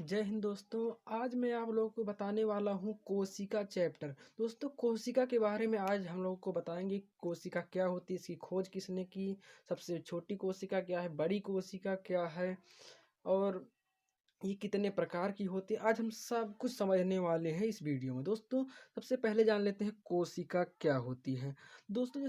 जय हिंद दोस्तों। आज मैं आप लोगों को बताने वाला हूँ कोशिका चैप्टर। दोस्तों, कोशिका के बारे में आज हम लोगों को बताएंगे। कोशिका क्या होती है, इसकी खोज किसने की, सबसे छोटी कोशिका क्या है, बड़ी कोशिका क्या है और ये कितने प्रकार की होती है, आज हम सब कुछ समझने वाले हैं इस वीडियो में। दोस्तों, सबसे पहले जान लेते हैं कोशिका क्या होती है। दोस्तों,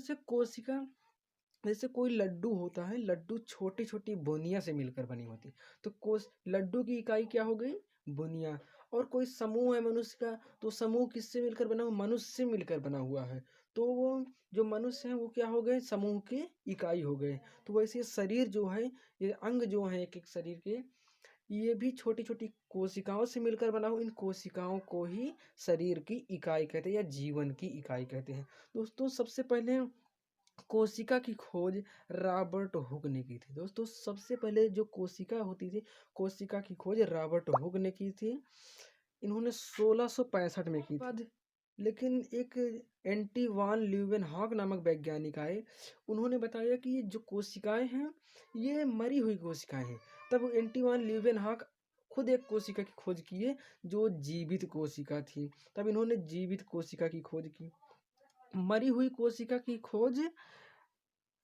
जैसे कोई लड्डू होता है, लड्डू छोटी छोटी बूंदियां से मिलकर बनी होती है। तो कोश लड्डू की इकाई क्या हो गई, बूंदियां। और कोई समूह है मनुष्य का, तो समूह किससे मिलकर बना हुआ, मनुष्य से मिलकर बना हुआ है। तो वो जो मनुष्य है वो क्या हो गए, समूह की इकाई हो गए। तो वैसे शरीर जो है, ये अंग जो है एक एक शरीर के, ये भी छोटी छोटी कोशिकाओं से मिलकर बना हुआ। इन कोशिकाओं को ही शरीर की इकाई कहते हैं या जीवन की इकाई कहते हैं। दोस्तों, सबसे पहले कोशिका की खोज रॉबर्ट हुक ने की थी। दोस्तों, सबसे पहले जो कोशिका होती थी, कोशिका की खोज रॉबर्ट हुक ने की थी। इन्होंने 1665 में की थी। लेकिन एक एंटी वान ल्यूवेनहॉक नामक वैज्ञानिक आए, उन्होंने बताया कि ये जो कोशिकाएं हैं ये मरी हुई कोशिकाएं हैं। तब एंटी वान ल्यूवेनहॉक खुद एक कोशिका की खोज किए जो जीवित कोशिका थी। तब इन्होंने जीवित कोशिका की खोज की। मरी हुई कोशिका की खोज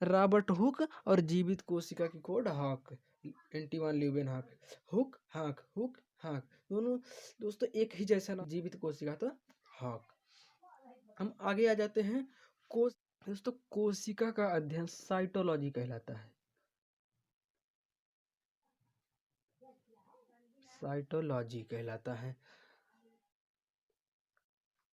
रॉबर्ट हुक और जीवित कोशिका की खोज हॉक, एंटीवन ल्यूवेनहॉक। हुक हाक, हुक हाक, दोनों दोस्तों एक ही जैसा नाम। जीवित कोशिका तो हॉक। हम आगे आ जाते हैं। कोश दोस्तों, कोशिका का अध्ययन साइटोलॉजी कहलाता है। साइटोलॉजी कहलाता है।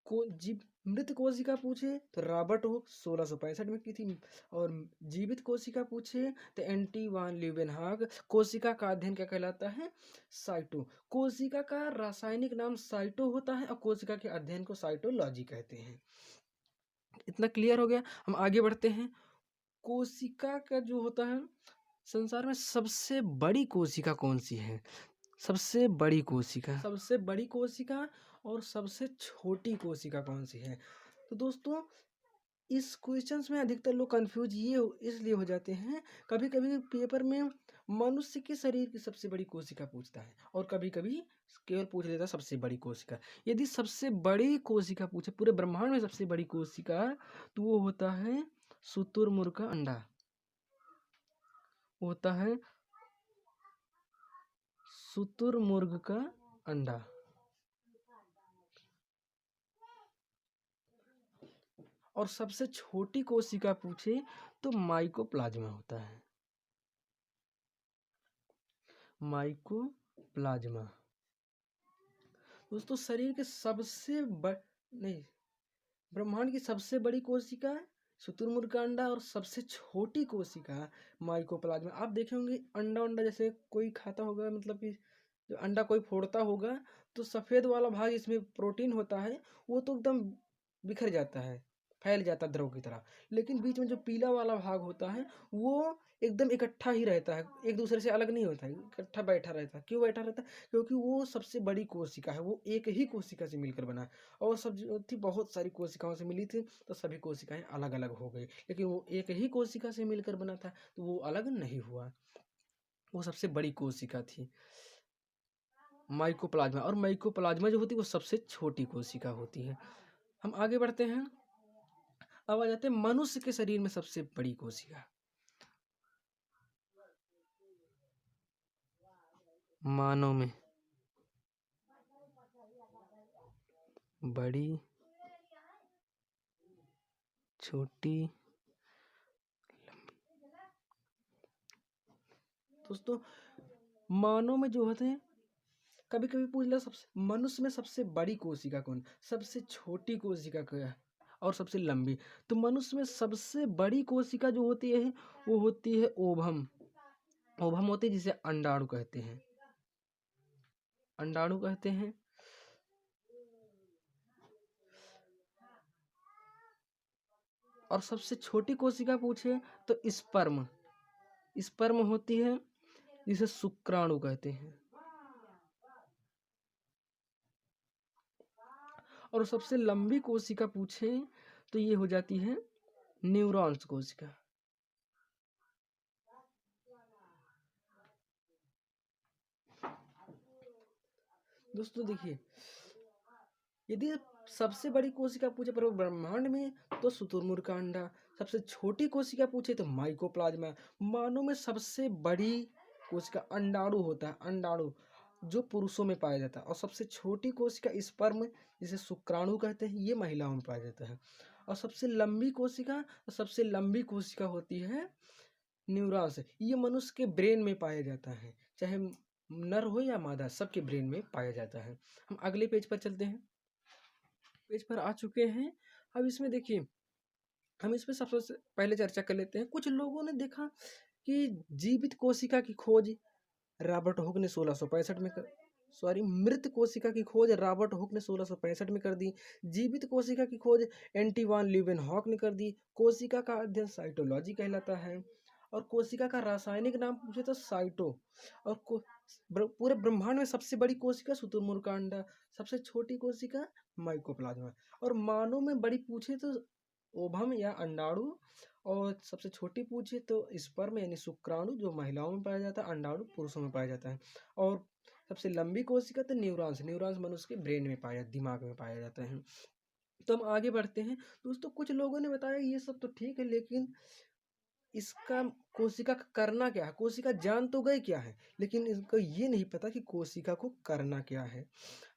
को जीव मृत कोशिका पूछे तो रॉबर्ट हुक 1665 में की थी। और जीवित कोशिका पूछे तो एंटी वान ल्यूवेनहॉक। कोशिका का अध्ययन क्या कहलाता है, साइटो। कोशिका का रासायनिक नाम साइटो होता है और कोशिका के अध्ययन को साइटोलॉजी कहते हैं। इतना क्लियर हो गया। हम आगे बढ़ते हैं। कोशिका का जो होता है, संसार में सबसे बड़ी कोशिका कौन सी है, सबसे बड़ी कोशिका और सबसे छोटी कोशिका कौन सी है। तो दोस्तों, इस क्वेश्चंस में अधिकतर लोग कंफ्यूज इसलिए हो जाते हैं। कभी कभी पेपर में मनुष्य के शरीर की सबसे बड़ी कोशिका पूछता है और कभी कभी केवल पूछ लेता है सबसे बड़ी कोशिका। यदि सबसे बड़ी कोशिका पूछे, पूरे ब्रह्मांड में सबसे बड़ी कोशिका, तो वो होता है शुतुरमुर्ग का अंडा। होता है शुतुरमुर्ग का अंडा। और सबसे छोटी कोशिका पूछे तो माइकोप्लाज्मा होता है। माइकोप्लाज्मा। दोस्तों, शरीर के नहीं, ब्रह्मांड की सबसे बड़ी कोशिका शुतुरमुर्ग का अंडा और सबसे छोटी कोशिका माइकोप्लाज्मा। आप देखे होंगे अंडा अंडा जैसे कोई खाता होगा, मतलब कि जो अंडा कोई फोड़ता होगा तो सफेद वाला भाग इसमें प्रोटीन होता है, वो तो एकदम बिखर जाता है, फैल जाता है द्रव की तरह। लेकिन बीच में जो पीला वाला भाग होता है वो एकदम इकट्ठा ही रहता है, एक दूसरे से अलग नहीं होता है, इकट्ठा बैठा रहता है। क्यों बैठा रहता है, क्योंकि वो सबसे बड़ी कोशिका है, वो एक ही कोशिका से मिलकर बना है। और सब जो थी बहुत सारी कोशिकाओं से मिली थी, तो सभी कोशिकाएं अलग अलग हो गई, लेकिन वो एक ही कोशिका से मिलकर बना था तो वो अलग नहीं हुआ। वो सबसे बड़ी कोशिका थी माइकोप्लाज्मा। और माइकोप्लाज्मा जो होती है वो सबसे छोटी कोशिका होती है। हम आगे बढ़ते हैं। अब आ जाते हैं मनुष्य के शरीर में सबसे बड़ी कोशिका। मानव में बड़ी, छोटी, दोस्तों मानव में जो होते हैं, कभी कभी पूछ लिया सबसे मनुष्य में सबसे बड़ी कोशिका कौन, सबसे छोटी कोशिका क्या है और सबसे लंबी। तो मनुष्य में सबसे बड़ी कोशिका जो होती है वो होती है ओभम। ओभम होती है जिसे अंडाणु कहते हैं, अंडाणु कहते हैं। और सबसे छोटी कोशिका पूछे तो स्पर्म। स्पर्म होती है जिसे शुक्राणु कहते हैं। और सबसे लंबी कोशिका पूछे तो ये हो जाती है न्यूरॉन्स कोशिका। दोस्तों देखिए, यदि सबसे बड़ी कोशिका पूछे पर ब्रह्मांड में तो शुतुरमुर्ग का अंडा, सबसे छोटी कोशिका पूछे तो माइकोप्लाज्मा। मानव में सबसे बड़ी कोशिका अंडाणु होता है, अंडाणु जो पुरुषों में पाया जाता है, और सबसे छोटी कोशिका स्पर्म जिसे शुक्राणु कहते हैं, ये महिलाओं में पाया जाता है। और सबसे लंबी कोशिका होती है न्यूरॉन्स, ये मनुष्य के ब्रेन में पाया जाता है, चाहे नर हो या मादा, सबके ब्रेन में पाया जाता है। हम अगले पेज पर चलते हैं, पेज पर आ चुके हैं। अब इसमें देखिए, हम इस पे सबसे पहले चर्चा कर लेते हैं। कुछ लोगों ने देखा कि जीवित कोशिका की खोज रॉबर्ट हुक ने 1665 में मृत कोशिका की खोज रॉबर्ट हुक ने 1665 में कर दी। जीवित कोशिका की खोज एंटी वान ल्यूवेनहॉक ने कर दी। कोशिका का अध्ययन साइटोलॉजी कहलाता है। और कोशिका का रासायनिक नाम पूछे तो साइटो। और पूरे ब्रह्मांड में सबसे बड़ी कोशिका शुतुरमुर्ग का अंडा, सबसे छोटी कोशिका माइकोप्लाज्मा। और मानव में बड़ी पूछे तो ओभम या अंडाणु, और सबसे छोटी पूछे तो स्पर्म यानी शुक्राणु जो महिलाओं में पाया जाता है, अंडाणु पुरुषों में पाया जाता है। और सबसे लंबी कोशिका तो न्यूरॉन्स, न्यूरॉन्स मनुष्य के ब्रेन में पाया, दिमाग में पाया जाता है। तो हम आगे बढ़ते हैं दोस्तों। कुछ लोगों ने बताया ये सब तो ठीक है, लेकिन इसका कोशिका का करना क्या है। कोशिका जान तो गए क्या है, लेकिन इनको ये नहीं पता कि कोशिका को करना क्या है।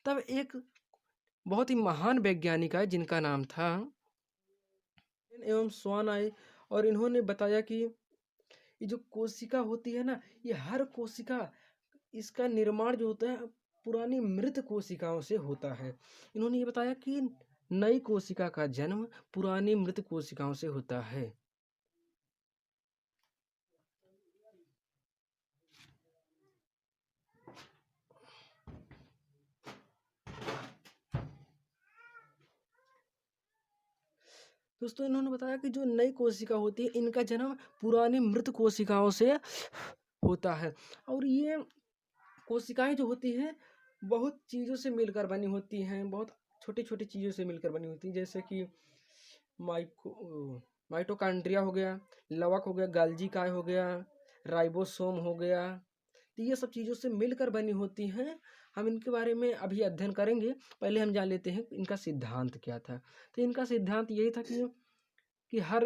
तब एक बहुत ही महान वैज्ञानिक आए जिनका नाम था एवं स्वान आए, और इन्होंने बताया कि ये जो कोशिका होती है ना, ये हर कोशिका, इसका निर्माण जो होता है पुरानी मृत कोशिकाओं से होता है। इन्होंने ये बताया कि नई कोशिका का जन्म पुरानी मृत कोशिकाओं से होता है। दोस्तों इन्होंने बताया कि जो नई कोशिका होती है, इनका जन्म पुरानी मृत कोशिकाओं से होता है। और ये कोशिकाएं जो होती हैं बहुत चीज़ों से मिलकर बनी होती हैं, बहुत छोटी छोटी चीज़ों से मिलकर बनी होती हैं, जैसे कि माइटोकॉन्ड्रिया हो गया, लवक हो गया, गाल्जी काय हो गया, राइबोसोम हो गया। तो ये सब चीज़ों से मिलकर बनी होती हैं। हम इनके बारे में अभी अध्ययन करेंगे। पहले हम जान लेते हैं इनका सिद्धांत क्या था। तो इनका सिद्धांत यही था कि हर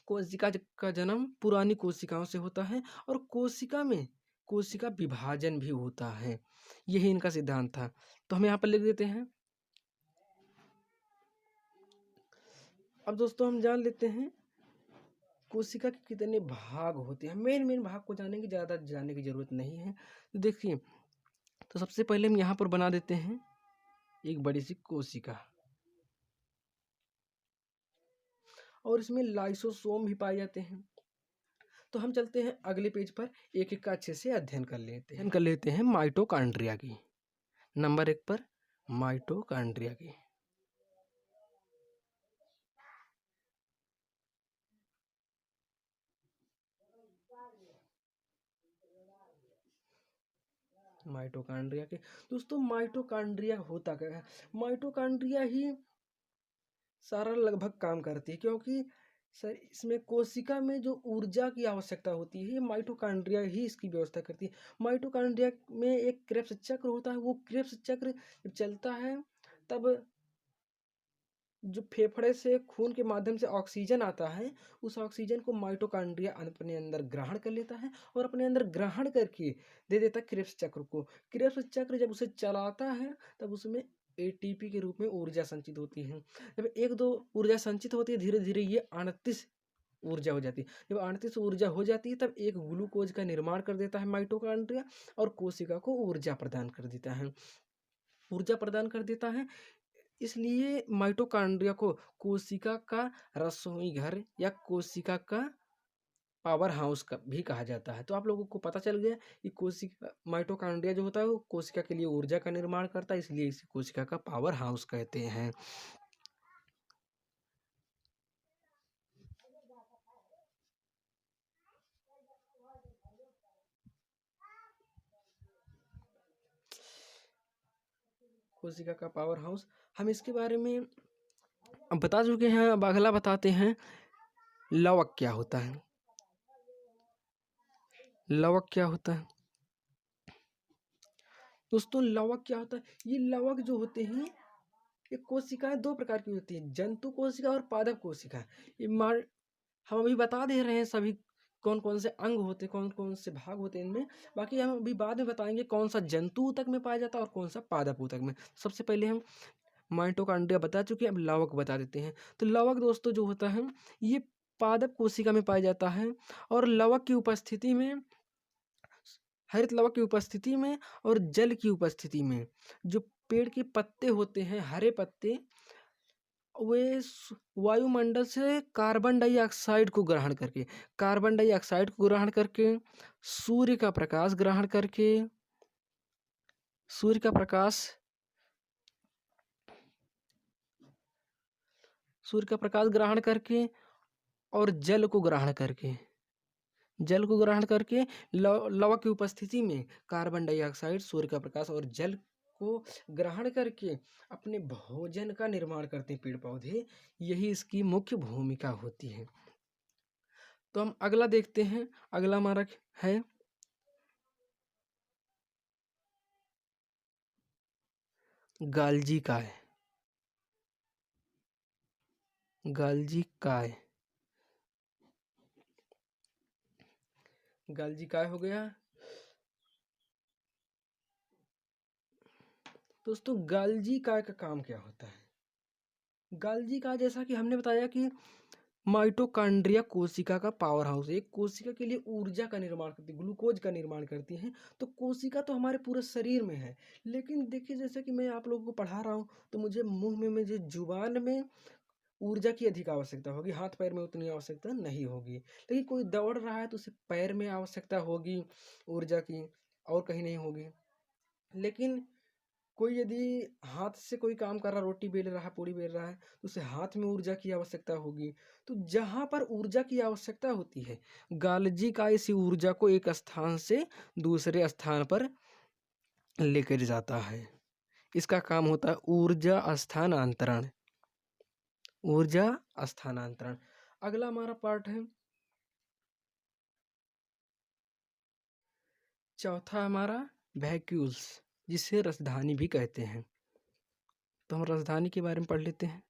कोशिका का जन्म पुरानी कोशिकाओं से होता है, और कोशिका में कोशिका विभाजन भी होता है। यही इनका सिद्धांत था। तो हम यहाँ पर लिख देते हैं। अब दोस्तों हम जान लेते हैं कोशिका के कितने भाग होते हैं। मेन भाग को जानेंगे, ज़्यादा जानने की जरूरत नहीं है। तो देखिए, तो सबसे पहले हम यहाँ पर बना देते हैं एक बड़ी सी कोशिका, और इसमें लाइसोसोम भी पाए जाते हैं। तो हम चलते हैं अगले पेज पर, एक एक का अच्छे से अध्ययन कर लेते हैं माइटोकॉन्ड्रिया की। नंबर 1 पर माइटोकॉन्ड्रिया की। माइटोकॉन्ड्रिया के दोस्तों, माइटोकॉन्ड्रिया होता क्या है। माइटोकॉन्ड्रिया ही सारा लगभग काम करती है, क्योंकि सर इसमें कोशिका में जो ऊर्जा की आवश्यकता होती है, माइटोकॉन्ड्रिया ही इसकी व्यवस्था करती है। माइटोकॉन्ड्रिया में एक क्रेब्स चक्र होता है। वो क्रेब्स चक्र जब चलता है, तब जो फेफड़े से खून के माध्यम से ऑक्सीजन आता है, उस ऑक्सीजन को माइटोकॉन्ड्रिया अपने अंदर ग्रहण कर लेता है, और अपने अंदर ग्रहण करके दे देता है क्रेब्स चक्र को। क्रेब्स चक्र जब उसे चलाता है, तब उसमें एटीपी के रूप में ऊर्जा संचित होती है। जब एक दो ऊर्जा संचित होती है, धीरे धीरे ये 38 ऊर्जा हो जाती है। जब 38 ऊर्जा हो जाती है, तब एक ग्लूकोज का निर्माण कर देता है माइटोकॉन्ड्रिया, और कोशिका को ऊर्जा प्रदान कर देता है। इसलिए माइटोकॉन्ड्रिया को कोशिका का रसोई घर या कोशिका का पावर हाउस का भी कहा जाता है। तो आप लोगों को पता चल गया कि कोशिका, माइटोकॉन्ड्रिया जो होता है वो कोशिका के लिए ऊर्जा का निर्माण करता है, इसलिए इसे कोशिका का पावर हाउस कहते हैं। कोशिका का पावर हाउस, हम इसके बारे में अब बता चुके हैं। अब अगला बताते हैं लवक क्या होता है। लवक क्या होता है। दोस्तों लवक क्या होता है? ये लवक जो होते हैं, ये कोशिकाएं दो प्रकार की होती है, जंतु कोशिका और पादप कोशिका। ये मार हम अभी बता दे रहे हैं सभी कौन कौन से अंग होते हैं, कौन कौन से भाग होते हैं इनमें। बाकी हम अभी बाद में बताएंगे कौन सा जंतु ऊतक में पाया जाता है और कौन सा पादप ऊतक में। सबसे पहले हम माइटोकॉन्ड्रिया बता चुके हैं, अब लवक बता देते हैं। तो लवक दोस्तों जो होता है ये पादप कोशिका में पाया जाता है, और लवक की उपस्थिति में, हरित लवक की उपस्थिति में और जल की उपस्थिति में जो पेड़ के पत्ते होते हैं, हरे पत्ते, वे वायुमंडल से कार्बन डाइऑक्साइड को ग्रहण करके, कार्बन डाइऑक्साइड को ग्रहण करके, सूर्य का प्रकाश ग्रहण करके, सूर्य का प्रकाश सूर्य का प्रकाश ग्रहण करके और जल को ग्रहण करके, जल को ग्रहण करके लवक की उपस्थिति में कार्बन डाइऑक्साइड, सूर्य का प्रकाश और जल को ग्रहण करके अपने भोजन का निर्माण करते हैं पेड़ पौधे। यही इसकी मुख्य भूमिका होती है। तो हम अगला देखते हैं। अगला हमारा है गाल्जी काय। गाल्जी काय, गाल्जी काय हो गया। दोस्तों गाल्जी काय का काम क्या होता है? गाल्जी काय, जैसा कि हमने बताया कि माइटोकॉन्ड्रिया कोशिका का पावर हाउस है। एक कोशिका के लिए ऊर्जा का निर्माण करती है, ग्लूकोज का निर्माण करती है। तो कोशिका तो हमारे पूरे शरीर में है, लेकिन देखिए जैसे कि मैं आप लोगों को पढ़ा रहा हूँ तो मुझे मुंह में मुझे जुबान में ऊर्जा की अधिक आवश्यकता होगी, हाथ पैर में उतनी आवश्यकता नहीं होगी। लेकिन कोई दौड़ रहा है तो उसे पैर में आवश्यकता होगी ऊर्जा की, और कहीं नहीं होगी। लेकिन कोई यदि हाथ से कोई काम कर रहा, रोटी बेल रहा, पूड़ी बेल रहा है, तो उसे हाथ में ऊर्जा की आवश्यकता होगी। तो जहाँ पर ऊर्जा की आवश्यकता होती है, गाल्जी का इसी ऊर्जा को एक स्थान से दूसरे स्थान पर लेकर जाता है। इसका काम होता है ऊर्जा स्थानांतरण, ऊर्जा स्थानांतरण। अगला हमारा पार्ट है चौथा हमारा वैक्यूल्स, जिसे रसधानी भी कहते हैं। तो हम रसधानी के बारे में पढ़ लेते हैं।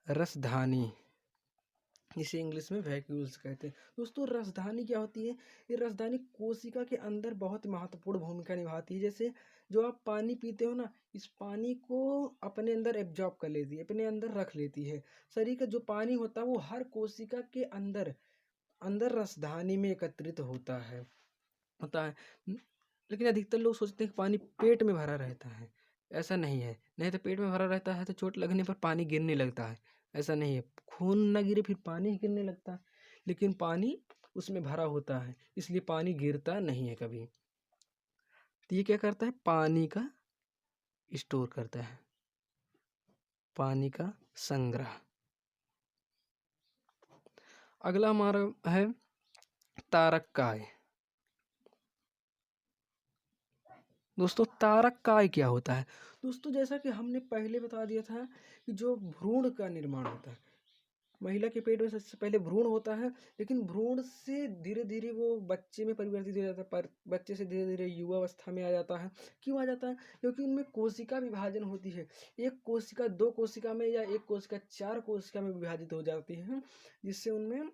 रसधानी, इसे इंग्लिश में वैक्यूल्स कहते हैं। दोस्तों रसधानी क्या होती है? ये रसधानी कोशिका के अंदर बहुत महत्वपूर्ण भूमिका निभाती है। जैसे जो आप पानी पीते हो ना, इस पानी को अपने अंदर एब्जॉर्ब कर लेती है, अपने अंदर रख लेती है। शरीर का जो पानी होता है वो हर कोशिका के अंदर अंदर रसधानी में एकत्रित होता है। लेकिन अधिकतर लोग सोचते हैं कि पानी पेट में भरा रहता है। ऐसा नहीं है। नहीं तो पेट में भरा रहता है तो चोट लगने पर पानी गिरने लगता है। ऐसा नहीं है, खून ना गिरे फिर पानी गिरने लगता है, लेकिन पानी उसमें भरा होता है, इसलिए पानी गिरता नहीं है कभी। तो ये क्या करता है? पानी का स्टोर करता है, पानी का संग्रह। अगला हमारा है तारक काय। दोस्तों तारक काय क्या होता है? दोस्तों जैसा कि हमने पहले बता दिया था कि जो भ्रूण का निर्माण होता है, महिला के पेट में सबसे पहले भ्रूण होता है, लेकिन भ्रूण से धीरे धीरे वो बच्चे में परिवर्तित हो जाता है, पर बच्चे से धीरे धीरे युवा अवस्था में आ जाता है। क्यों आ जाता है? क्योंकि उनमें कोशिका विभाजन होती है। एक कोशिका दो कोशिका में या एक कोशिका चार कोशिका में विभाजित हो जाती है, जिससे उनमें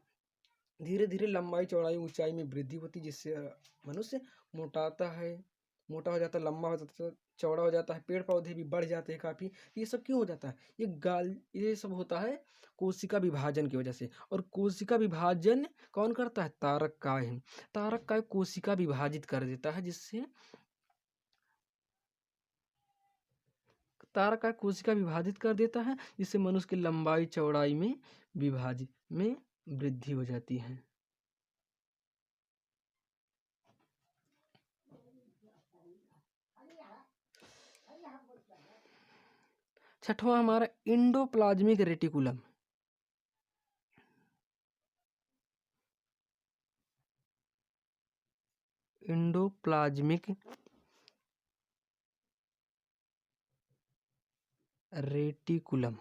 धीरे धीरे लंबाई चौड़ाई ऊंचाई में वृद्धि होती है, जिससे मनुष्य मोटाता है, मोटा हो जाता है, लंबा हो जाता है, चौड़ा हो जाता है, पेड़ पौधे भी बढ़ जाते हैं काफ़ी। ये सब क्यों हो जाता है? ये सब होता है कोशिका विभाजन की वजह से। और कोशिका विभाजन कौन करता है? तारक काय है। तारक काय कोशिका विभाजित कर देता है, जिससे तारक काय कोशिका विभाजित कर देता है, जिससे मनुष्य की लंबाई चौड़ाई में विभाजित में वृद्धि हो जाती है। छठवां हमारा इंडोप्लाज्मिक रेटिकुलम। Endoplasmic reticulum.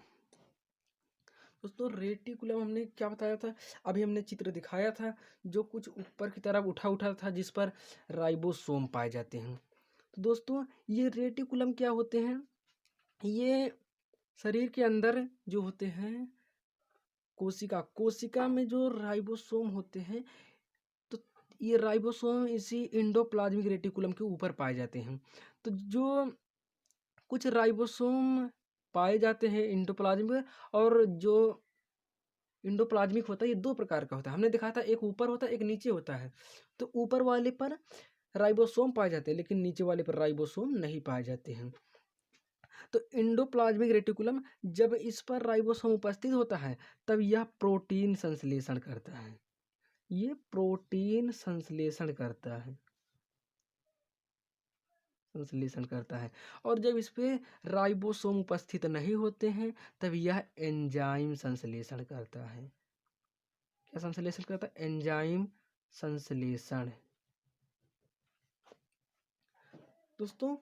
दोस्तों रेटिकुलम हमने क्या बताया था? अभी हमने चित्र दिखाया था, जो कुछ ऊपर की तरफ उठा था, जिस पर राइबोसोम पाए जाते हैं। तो दोस्तों ये रेटिकुलम क्या होते हैं, ये शरीर के अंदर जो होते हैं कोशिका में जो राइबोसोम होते हैं, तो ये राइबोसोम इसी इंडोप्लाज्मिक रेटिकुलम के ऊपर पाए जाते हैं। तो जो कुछ राइबोसोम पाए जाते हैं इंडोप्लाज्मिक, और जो इंडोप्लाज्मिक होता है ये दो प्रकार का होता है। हमने देखा था एक ऊपर होता है एक नीचे होता है। तो ऊपर वाले पर राइबोसोम पाए जाते हैं लेकिन नीचे वाले पर राइबोसोम नहीं पाए जाते हैं। तो इंडोप्लाज्मिक रेटिकुलम जब इस पर राइबोसोम उपस्थित होता है तब यह प्रोटीन संश्लेषण करता है। ये प्रोटीन संश्लेषण करता है, और जब इस पे राइबोसोम उपस्थित नहीं होते हैं तब यह एंजाइम संश्लेषण करता है। क्या संश्लेषण करता है? एंजाइम संश्लेषण। दोस्तों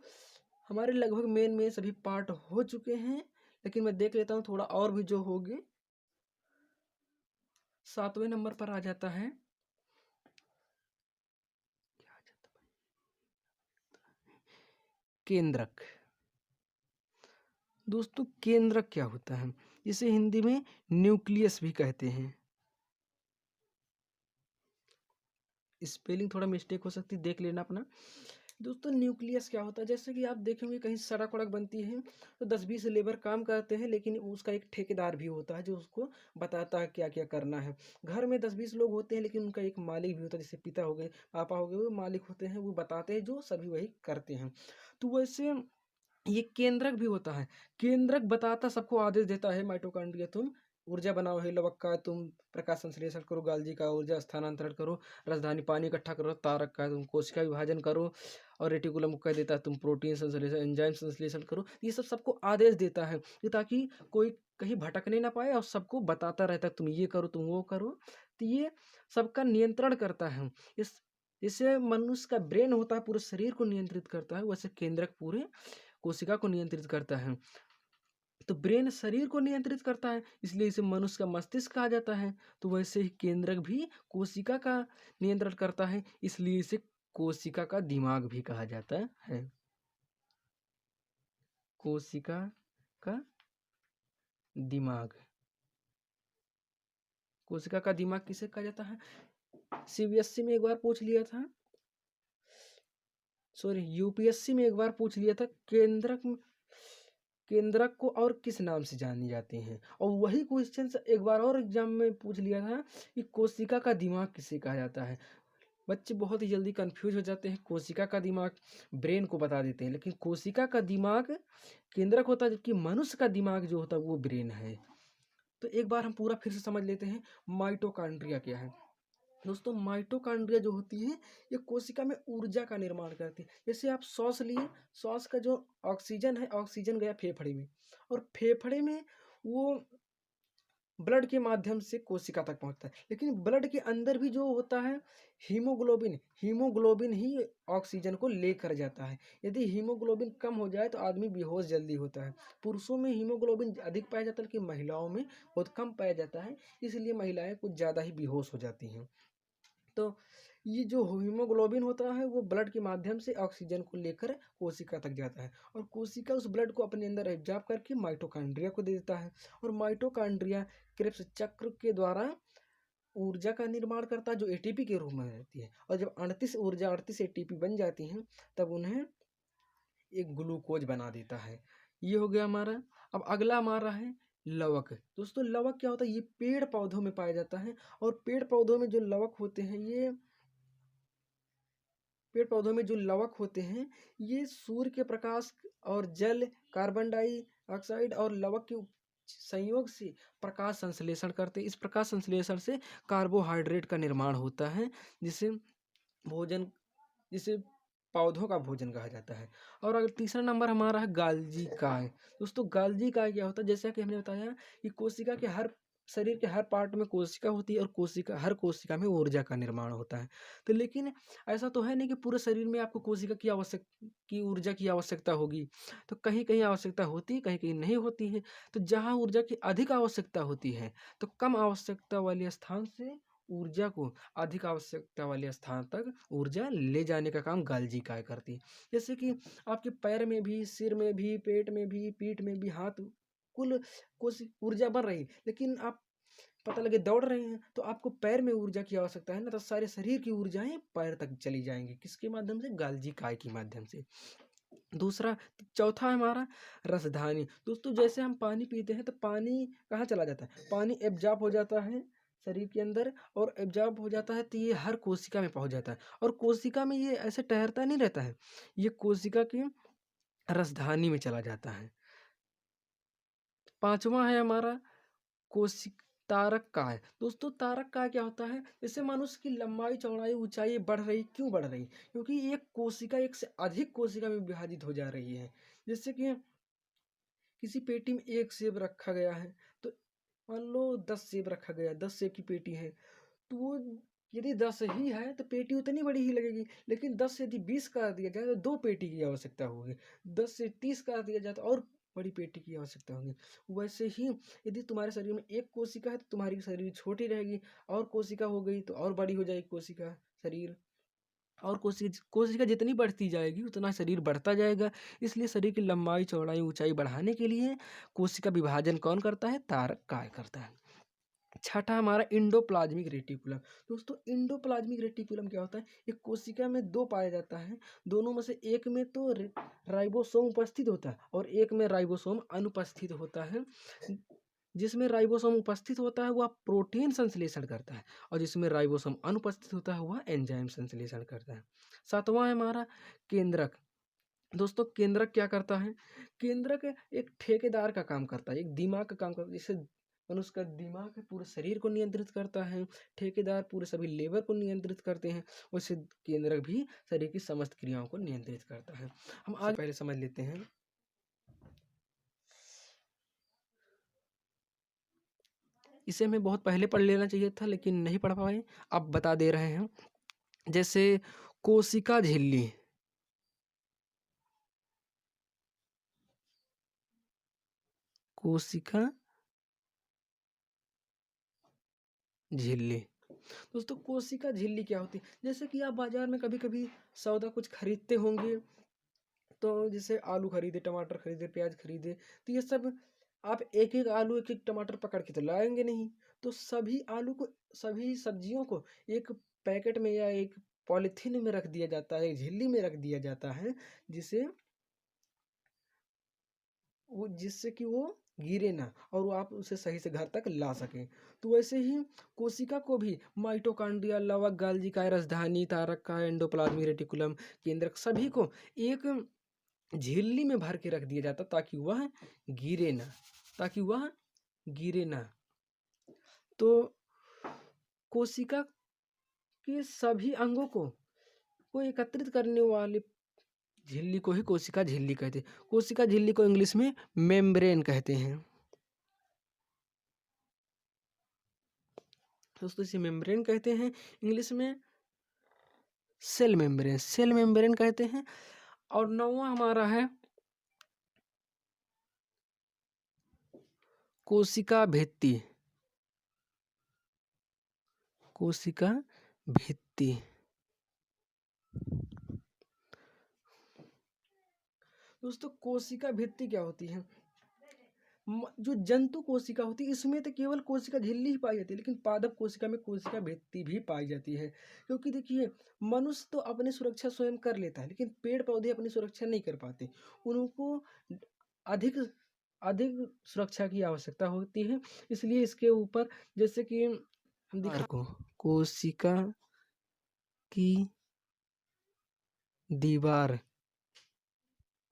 हमारे लगभग मेन सभी पार्ट हो चुके हैं, लेकिन मैं देख लेता हूँ थोड़ा और भी जो होंगे। 7वें नंबर पर आ जाता है केंद्रक। दोस्तों केंद्रक क्या होता है? इसे हिंदी में न्यूक्लियस भी कहते हैं। स्पेलिंग थोड़ा मिस्टेक हो सकती है, देख लेना अपना। दोस्तों न्यूक्लियस क्या होता है, जैसे कि आप देखेंगे कहीं सड़क वड़क बनती है तो 10-20 लेबर काम करते हैं, लेकिन उसका एक ठेकेदार भी होता है जो उसको बताता है क्या क्या करना है। घर में 10-20 लोग होते हैं लेकिन उनका एक मालिक भी होता है, जैसे पिता हो गए, पापा हो गए, वो मालिक होते हैं, वो बताते हैं, जो सभी वही करते हैं। तो वैसे ये केंद्रक भी होता है। केंद्रक बताता, सबको आदेश देता है, माइटोकॉन्ड्रिया तुम ऊर्जा बनाओ, हे लवक का तुम प्रकाश संश्लेषण करो, गाल्जी का ऊर्जा स्थानांतरण करो, राजधानी पानी इकट्ठा करो, तारक का तुम कोशिका विभाजन करो, और रेटिकुलम को कह देता है तुम प्रोटीन संश्लेषण एंजाइम संश्लेषण करो। ये सब सबको आदेश देता है कि ताकि कोई कहीं भटकने ना पाए, और सबको बताता रहता है तुम ये करो तुम वो करो। तो ये सबका नियंत्रण करता है। इस जैसे मनुष्य का ब्रेन होता है पूरे शरीर को नियंत्रित करता है, वैसे केंद्रक पूरे कोशिका को नियंत्रित करता है। तो ब्रेन शरीर को नियंत्रित करता है, इसलिए इसे मनुष्य का मस्तिष्क कहा जाता है। तो वैसे ही केंद्रक भी कोशिका का नियंत्रण करता है, इसलिए इसे कोशिका का दिमाग भी कहा जाता है। कोशिका का दिमाग। कोशिका का दिमाग किसे कहा जाता है? सीबीएसई में एक बार पूछ लिया था, सॉरी यूपीएससी में एक बार पूछ लिया था, केंद्रक को और किस नाम से जानी जाती हैं। और वही क्वेश्चन एक बार और एग्जाम में पूछ लिया था कि कोशिका का दिमाग किसे कहा जाता है। बच्चे बहुत ही जल्दी कंफ्यूज हो जाते हैं, कोशिका का दिमाग ब्रेन को बता देते हैं, लेकिन कोशिका का दिमाग केंद्रक होता है, जबकि मनुष्य का दिमाग जो होता है वो ब्रेन है। तो एक बार हम पूरा फिर से समझ लेते हैं माइटोकॉन्ड्रिया क्या है। दोस्तों माइटोकॉन्ड्रिया जो होती है ये कोशिका में ऊर्जा का निर्माण करती है। जैसे आप सांस लिए, सांस का जो ऑक्सीजन है, ऑक्सीजन गया फेफड़े में, और फेफड़े में वो ब्लड के माध्यम से कोशिका तक पहुंचता है। लेकिन ब्लड के अंदर भी जो होता है हीमोग्लोबिन, हीमोग्लोबिन ही ऑक्सीजन को लेकर जाता है। यदि हीमोग्लोबिन कम हो जाए तो आदमी बेहोश जल्दी होता है। पुरुषों में हीमोग्लोबिन अधिक पाया जाता है लेकिन महिलाओं में बहुत कम पाया जाता है, इसलिए महिलाएं कुछ ज़्यादा ही बेहोश हो जाती हैं। तो ये जो हीमोग्लोबिन होता है वो ब्लड के माध्यम से ऑक्सीजन को लेकर कोशिका तक जाता है, और कोशिका उस ब्लड को अपने अंदर एब्जॉर्ब करके माइटोकॉन्ड्रिया को दे देता है, और माइटोकॉन्ड्रिया क्रेब्स चक्र के द्वारा ऊर्जा का निर्माण करता है जो एटीपी के रूप में रहती है। और जब 38 एटीपी बन जाती हैं तब उन्हें एक ग्लूकोज बना देता है। ये हो गया हमारा। अब अगला हमारा है लवक। दोस्तों लवक क्या होता है? ये पेड़ पौधों में पाया जाता है, और पेड़ पौधों में जो लवक होते हैं पेड़ पौधों में जो लवक होते हैं ये सूर्य के प्रकाश और जल, कार्बन डाइऑक्साइड और लवक के संयोग से प्रकाश संश्लेषण करते हैं। इस प्रकाश संश्लेषण से कार्बोहाइड्रेट का निर्माण होता है, जिसे भोजन जिसे पौधों का भोजन कहा जाता है। और अगर तीसरा नंबर हमारा है गाल्जी काय। दोस्तों गाल्जी काय क्या होता है? जैसा कि हमने बताया कि कोशिका के शरीर के हर पार्ट में कोशिका होती है, और हर कोशिका में ऊर्जा का निर्माण होता है। तो लेकिन ऐसा तो है नहीं कि पूरे शरीर में आपको कोशिका की ऊर्जा की आवश्यकता होगी। तो कहीं कहीं आवश्यकता होती है, कहीं कहीं नहीं होती है। तो जहाँ ऊर्जा की अधिक आवश्यकता होती है तो कम आवश्यकता वाले स्थान से ऊर्जा को अधिक आवश्यकता वाले स्थान तक ऊर्जा ले जाने का काम गाल्जी काय करती है। जैसे कि आपके पैर में भी, सिर में भी, पेट में भी, पीठ में भी, हाथ, कुल कुछ ऊर्जा बन रही, लेकिन आप पता लगे दौड़ रहे हैं तो आपको पैर में ऊर्जा की आवश्यकता है ना, तो सारे शरीर की ऊर्जाएं पैर तक चली जाएंगी। किसके माध्यम से? गाल्जी काय के माध्यम से। दूसरा, चौथा है हमारा रसधानी। दोस्तों जैसे हम पानी पीते हैं तो पानी कहाँ चला जाता है? पानी एब्जॉर्ब हो जाता है शरीर के अंदर, और एब्जॉर्ब हो जाता है तो ये हर कोशिका में पहुंच जाता है, और कोशिका में ये ऐसे ठहरता नहीं रहता है, ये कोशिका की रसधानी में चला जाता है। पांचवा है हमारा कोशिक तारक काय। दोस्तों तारक काय क्या होता है? जैसे मनुष्य की लंबाई, चौड़ाई, ऊंचाई बढ़ रही, क्यों बढ़ रही? क्योंकि एक कोशिका एक से अधिक कोशिका में विभाजित हो जा रही है। जैसे कि किसी पेटी में एक सेब रखा गया है, तो मान लो 10 सेब रखा गया, 10 सेब की पेटी है, तो वो यदि 10 ही है तो पेटी उतनी बड़ी ही लगेगी, लेकिन 10 से यदि 20 कर दिया जाए तो 2 पेटी की आवश्यकता होगी, 10 से 30 कर दिया जाए तो और बड़ी पेटी की आवश्यकता होगी। वैसे ही यदि तुम्हारे शरीर में एक कोशिका है तो तुम्हारी शरीर छोटी रहेगी, और कोशिका हो गई तो और बड़ी हो जाएगी कोशिका, शरीर, और कोशिका जितनी बढ़ती जाएगी उतना शरीर बढ़ता जाएगा। इसलिए शरीर की लंबाई, चौड़ाई, ऊंचाई बढ़ाने के लिए कोशिका विभाजन कौन करता है? तारक काय करता है। छठा हमारा इंडोप्लाज्मिक रेटिकुलम। दोस्तों इंडोप्लाज्मिक रेटिकुलम क्या होता है? एक कोशिका में दो पाया जाता है, दोनों में से एक में तो राइबोसोम उपस्थित होता है और एक में राइबोसोम अनुपस्थित होता है। जिसमें राइबोसोम उपस्थित होता है वह प्रोटीन संश्लेषण करता है, और जिसमें राइबोसोम अनुपस्थित होता है वह एंजाइम संश्लेषण करता है। सातवां है हमारा केंद्रक। दोस्तों केंद्रक क्या करता है? केंद्रक एक ठेकेदार का काम करता है, एक दिमाग का काम करता है। जैसे मनुष्य का दिमाग है पूरे शरीर को नियंत्रित करता है, ठेकेदार पूरे सभी लेबर को नियंत्रित करते हैं, वैसे केंद्रक भी शरीर की समस्त क्रियाओं को नियंत्रित करता है। हम आज पहले समझ लेते हैं। इसे हमें बहुत पहले पढ़ लेना चाहिए था लेकिन नहीं पढ़ पाए, अब बता दे रहे हैं। जैसे कोशिका झिल्ली, कोशिका झिल्ली। दोस्तों कोशिका झिल्ली क्या होती है? जैसे कि आप बाजार में कभी कभी सौदा कुछ खरीदते होंगे, तो जैसे आलू खरीदे, टमाटर खरीदे, प्याज खरीदे, तो ये सब आप एक एक आलू, एक एक टमाटर पकड़ के तो लाएंगे नहीं, तो सभी आलू को, सभी सब्जियों को एक पैकेट में या एक पॉलिथीन में रख दिया जाता है, एक झिल्ली में रख दिया जाता है, जिसे वो, जिससे कि वो गिरे ना और वो आप उसे सही से घर तक ला सकें। तो वैसे ही कोशिका को भी माइटोकॉन्ड्रिया, लवक, गाल्जी काय, राजधानी, तारक काय, एंडोप्लाज्मिक रेटिकुलम, केंद्रक, सभी को एक झिल्ली में भर के रख दिया जाता ताकि वह गिरे ना, ताकि वह गिरे ना। तो कोशिका के सभी अंगों को एकत्रित करने वाले झिल्ली को ही कोशिका झिल्ली कहते हैं। कोशिका झिल्ली को इंग्लिश में मेम्ब्रेन कहते हैं। दोस्तों इसे मेम्ब्रेन कहते हैं, इंग्लिश में सेल मेम्ब्रेन, सेल मेम्ब्रेन कहते हैं। और नौवां हमारा है कोशिका भित्ति, कोशिका भित्ति। दोस्तों कोशिका भित्ति क्या होती है? जो जंतु कोशिका होती है इसमें तो केवल कोशिका झिल्ली ही पाई जाती है, लेकिन पादप कोशिका में कोशिका भित्ति भी पाई जाती है। क्योंकि देखिए मनुष्य तो अपनी सुरक्षा स्वयं कर लेता है, लेकिन पेड़ पौधे अपनी सुरक्षा नहीं कर पाते, उनको अधिक अधिक सुरक्षा की आवश्यकता होती है। इसलिए इसके ऊपर, जैसे कि हम दिखा को कोशिका की दीवार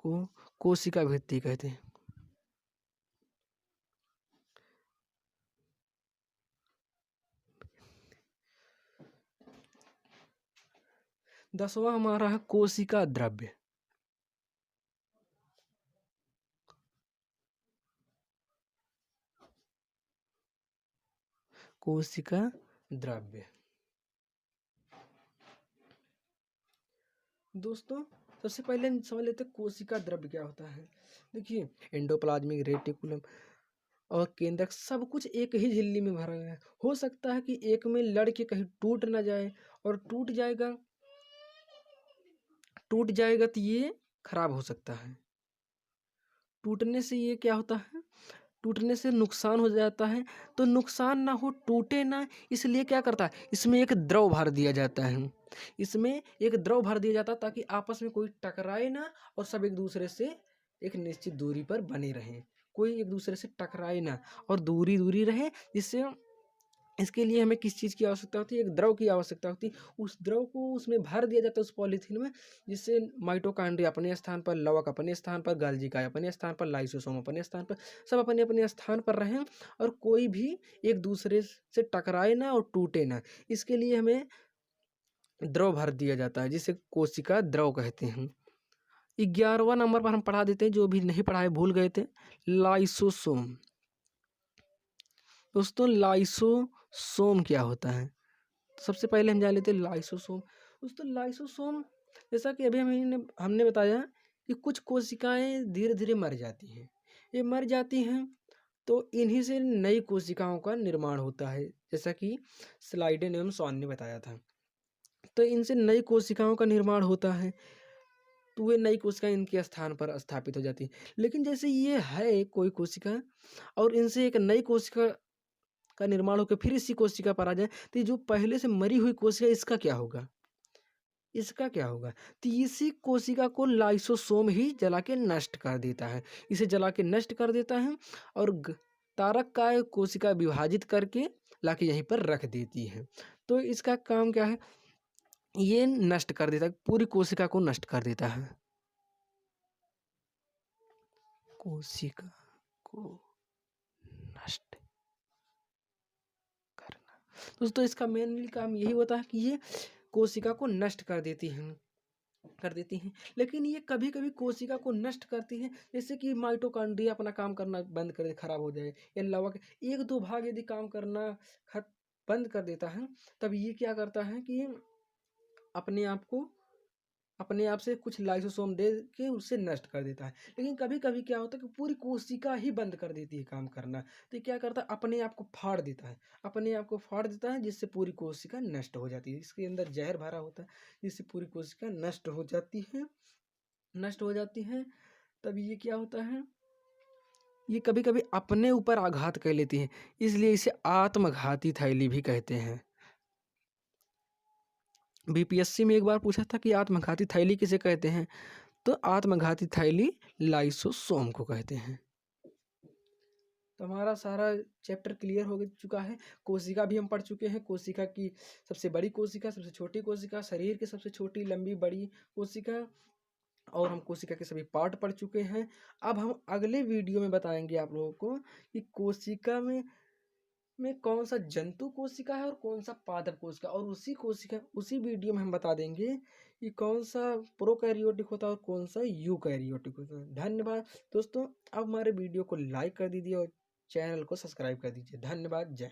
को कोशिका भित्ति कहते हैं। दसवां हमारा है कोशिका द्रव्य, कोशिका द्रव्य। दोस्तों सबसे पहले हम समझ लेते हैं कोशिका द्रव्य क्या होता है। देखिए एंडोप्लाज्मिक रेटिकुलम और केंद्रक सब कुछ एक ही झिल्ली में भरा गया है। हो सकता है कि एक में लड़ के कहीं टूट ना जाए, और टूट जाएगा तो ये खराब हो सकता है। टूटने से ये क्या होता है, टूटने से नुकसान हो जाता है। तो नुकसान ना हो, टूटे ना, इसलिए क्या करता है, इसमें एक द्रव भर दिया जाता है। इसमें एक द्रव भर दिया जाता है ताकि आपस में कोई टकराए ना, और सब एक दूसरे से एक निश्चित दूरी पर बने रहें। कोई एक दूसरे से टकराए ना और दूरी दूरी रहे, जिससे इसके लिए हमें किस चीज़ की आवश्यकता होती है, एक द्रव की आवश्यकता होती है। उस द्रव को उसमें भर दिया जाता है, उस पॉलीथीन में, जिससे माइटोकॉन्ड्रिया अपने स्थान पर, लवक अपने स्थान पर, गाल्जिका अपने स्थान पर, लाइसोसोम अपने स्थान पर, सब अपने अपने स्थान पर रहें, और कोई भी एक दूसरे से टकराए ना और टूटे ना। इसके लिए हमें द्रव भर दिया जाता है, जिसे कोशिका द्रव कहते हैं। 11वां नंबर पर हम पढ़ा देते हैं, जो भी नहीं पढ़ाए भूल गए थे, लाइसोसोम। दोस्तों लाइसोसोम क्या होता है, सबसे पहले हम जान लेते हैं लाइसोसोम। दोस्तों लाइसोसोम, जैसा कि अभी हमने बताया कि कुछ कोशिकाएं धीरे धीरे मर जाती हैं। ये मर जाती हैं तो इन्हीं से नई कोशिकाओं का निर्माण होता है, जैसा कि स्लाइडेन एवं सॉन ने बताया था। तो इनसे नई कोशिकाओं का निर्माण होता है, तो वे नई कोशिकाएं इनके स्थान पर स्थापित हो जाती है। लेकिन जैसे ये है कोई कोशिका, और इनसे एक नई कोशिका का निर्माण होकर फिर इसी कोशिका पर आ जाए, तो ये जो पहले से मरी हुई कोशिका, इसका क्या होगा, तो इसी कोशिका को लाइसोसोम ही जला के नष्ट कर देता है। इसे जला के नष्ट कर देता है, और तारक का कोशिका विभाजित करके लाके यहीं पर रख देती है। तो इसका काम क्या है, ये नष्ट कर देता है, पूरी कोशिका को नष्ट कर देता है। कोशिका को नष्ट करना, दोस्तों इसका मेनली काम यही होता है कि ये कोशिका को नष्ट कर देती हैं। लेकिन ये कभी कभी कोशिका को नष्ट करती हैं, जैसे कि माइटोकॉन्ड्रिया अपना काम करना बंद कर दे, खराब हो जाए, या लवक एक दो भाग यदि काम करना बंद कर देता है, तब ये क्या करता है कि अपने आप से कुछ लाइसोसोम दे के उससे नष्ट कर देता है। लेकिन कभी कभी क्या होता है कि पूरी कोशिका ही बंद कर देती है काम करना, तो क्या करता है, अपने आप को फाड़ देता है, जिससे पूरी कोशिका नष्ट हो जाती है। इसके अंदर जहर भरा होता है, जिससे पूरी कोशिका नष्ट हो जाती है। तब ये क्या होता है, ये कभी कभी अपने ऊपर आघात कर लेती है, इसलिए इसे आत्मघाती थैली भी कहते हैं। बीपीएससी में एक बार पूछा था कि आत्मघाती थैली किसे कहते हैं, तो आत्मघाती थैली लाइसोसोम को कहते हैं। तो हमारा सारा चैप्टर क्लियर हो चुका है। कोशिका भी हम पढ़ चुके हैं, कोशिका की सबसे बड़ी कोशिका, सबसे छोटी कोशिका, शरीर की सबसे छोटी लंबी बड़ी कोशिका, और हम कोशिका के सभी पार्ट पढ़ चुके हैं। अब हम अगले वीडियो में बताएंगे आप लोगों को कि कोशिका में कौन सा जंतु कोशिका है और कौन सा पादप कोशिका, और उसी वीडियो में हम बता देंगे कि कौन सा प्रोकैरियोटिक होता है और कौन सा यूकैरियोटिक होता है। धन्यवाद दोस्तों। अब हमारे वीडियो को लाइक कर दीजिए और चैनल को सब्सक्राइब कर दीजिए। धन्यवाद। जय